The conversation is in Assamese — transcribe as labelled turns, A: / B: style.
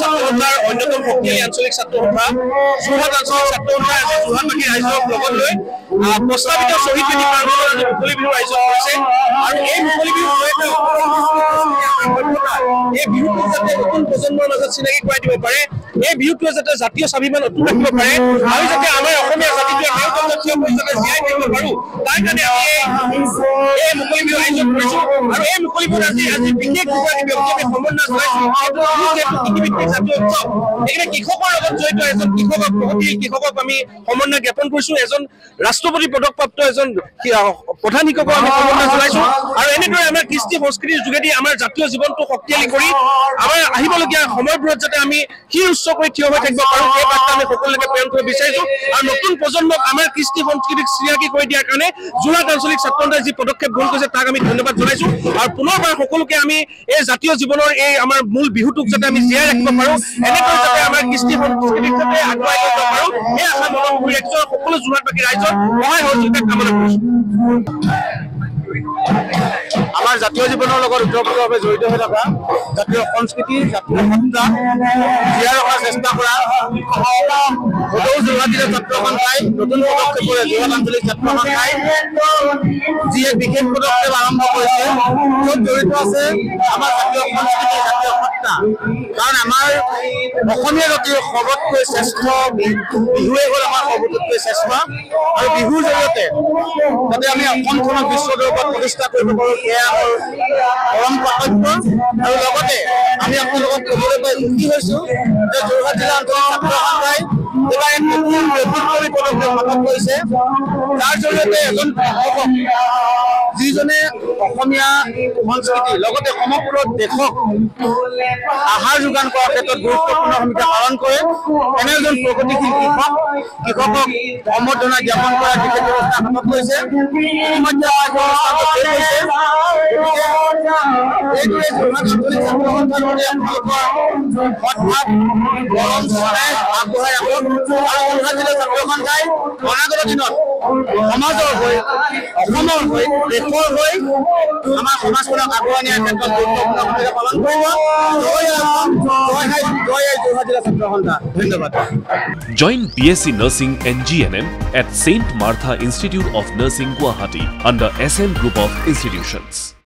A: ছাত্ৰ সন্থাৰ অন্যতম শক্তিশালী আঞ্চলিক ছাত্ৰ সন্থা যোৰহাট আঞ্চলিক ছাত্ৰ সন্থাই আজি যোৰহাটবাসী ৰাইজক লগত লৈ প্ৰস্তাৱিত শ্বহীদ বেদী প্ৰাংগণত আজি মুকলি বিহুৰ আয়োজন কৰিছে আৰু এই মুকলি বিহুৰ জৰিয়তে এই বিহুটো যাতে নতুন প্ৰজন্মৰ মাজত চিনাকি কৰাই দিব পাৰে এই বিহুটোৱে যাতে জাতীয় স্বাভিমান অটুট ৰাখিব পাৰে আৰু যাতে আমাৰ অসমীয়া জাতিটোৱে মেৰুদণ্ড থিয় কৰি যাতে জীয়াই থাকিব পাৰোঁ তাৰ কাৰণে আমি এই মুকলি বিহু আয়োজন কৰিছোঁ আৰু এই মুকলি বিহুত আজি বিশেষ দুগৰাকী ব্যক্তি আমি সম্বৰ্ধনা জনাইছোঁ কৃষিভিত্তিক জাতীয় উৎসৱ এইখিনি কৃষকৰ লগত জড়িত এজন কৃষকক প্ৰগতিশীল কৃষকক আমি সম্বৰ্ধনা জ্ঞাপন কৰিছোঁ এজন ৰাষ্ট্ৰপতি পদকপ্ৰাপ্ত এজন প্ৰধান শিক্ষকক আমি সম্বৰ্ধনা জনাইছোঁ আৰু এনেদৰে আমাৰ কৃষ্টি সংস্কৃতিৰ যোগেদি আমাৰ জাতীয় জীৱনটো শক্তিশালী কৰি আমাৰ আহিবলগীয়া সময়বোৰত যাতে আমি শিৰ উচ্চ কৰি থিয় হৈ থাকিব পাৰোঁ এই বাৰ্তা আমি সকলোকে প্ৰেৰণ কৰিব বিচাৰিছোঁ আৰু নতুন প্ৰজন্মক আমাৰ কৃষ্টি সংস্কৃতিক চিনাকি কৰি দিয়াৰ কাৰণে যোৰহাট আঞ্চলিক ছাত্ৰ সন্থাই যি পদক্ষেপ গ্ৰহণ কৰিছে তাক আমি ধন্যবাদ জনাইছোঁ আৰু পুনৰবাৰ সকলোকে আমি এই জাতীয় জীৱনৰ এই আমাৰ মূল বিহুটোক যাতে আমি জীয়াই ৰাখিব পাৰোঁ এনেকৈ যাতে আমাৰ কৃষ্টি সংস্কৃতিক যাতে আগুৱাই লৈ যাব পাৰোঁ এই আশা মনত কৰি ৰাখিছোঁ সকলো যোৰহাটবাসী ৰাইজৰ সহায় সহযোগিতা কামনা কৰিছোঁ
B: আমাৰ জাতীয় জীৱনৰ লগত ওতঃপ্ৰোতভাৱে জড়িত হৈ থকা জাতীয় সংস্কৃতি জাতীয় সত্তা জীয়াই ৰখাৰ চেষ্টা কৰা সদৌ যোৰহাট জিলা ছাত্ৰ সন্থাই নতুন পদক্ষেপৰে যোৰহাট আঞ্চলিক ছাত্ৰ সন্থাই যি এক বিশেষ পদক্ষেপ আৰম্ভ কৰিছে য'ত জড়িত আছে আমাৰ জাতীয় সংস্কৃতি জাতীয় সত্তা কাৰণ আমাৰ অসমীয়া জাতিৰ সৰ্বতকৈ শ্ৰেষ্ঠ বিহুৱে হ'ল আমাৰ সৰ্বতকৈ শ্ৰেষ্ঠ আৰু বিহুৰ জৰিয়তে যাতে আমি অসমখনক বিশ্ব দৰবাৰত প্ৰতিষ্ঠা কৰিব পাৰোঁ সেয়া হ'ল পৰম কৰ্তব্য আৰু লগতে আমি আপোনালোকক ক'বলৈ পাই সুখী হৈছোঁ যে যোৰহাট জিলা আঞ্চলিক ছাত্ৰ সন্থাই এইবাৰ এক নতুন ব্যতিক্ৰমী পদক্ষেপ হাতত লৈছে যাৰ জৰিয়তে এজন কৃষকক যিজনে অসমীয়া সংস্কৃতি লগতে সমগ্ৰ দেশক আহাৰ যোগান কৰাৰ ক্ষেত্ৰত গুৰুত্বপূৰ্ণ ভূমিকা পালন কৰে এনে এজন প্ৰগতিশীল কৃষকক সম্বৰ্ধনা জ্ঞাপন কৰাৰ বিশেষ ব্যৱস্থা হাতত লৈছে ইতিমধ্যে এইটোৱে যোৰহাট আঞ্চলিক ছাত্ৰ সন্থাৰ দৰে আপোনালোকৰ সৎভাৱ মৰম স্নেহ আগবঢ়াই ৰাখক আৰু যোৰহাট জিলা ছাত্ৰ সন্থাই অনাগত দিনত সমাজৰ হৈ অসমৰ হৈ দেশৰ হৈ আমাৰ সমাজখনক আগুৱাই নিয়াৰ ক্ষেত্ৰত গুৰুত্বপূৰ্ণ ভূমিকা পালন কৰিব জয় যোৰহাট জিলা ছাত্ৰ সন্থা ধন্যবাদ
C: Join BSc Nursing and GNM at St. Martha Institute of Nursing Guwahati under SM Group of Institutions.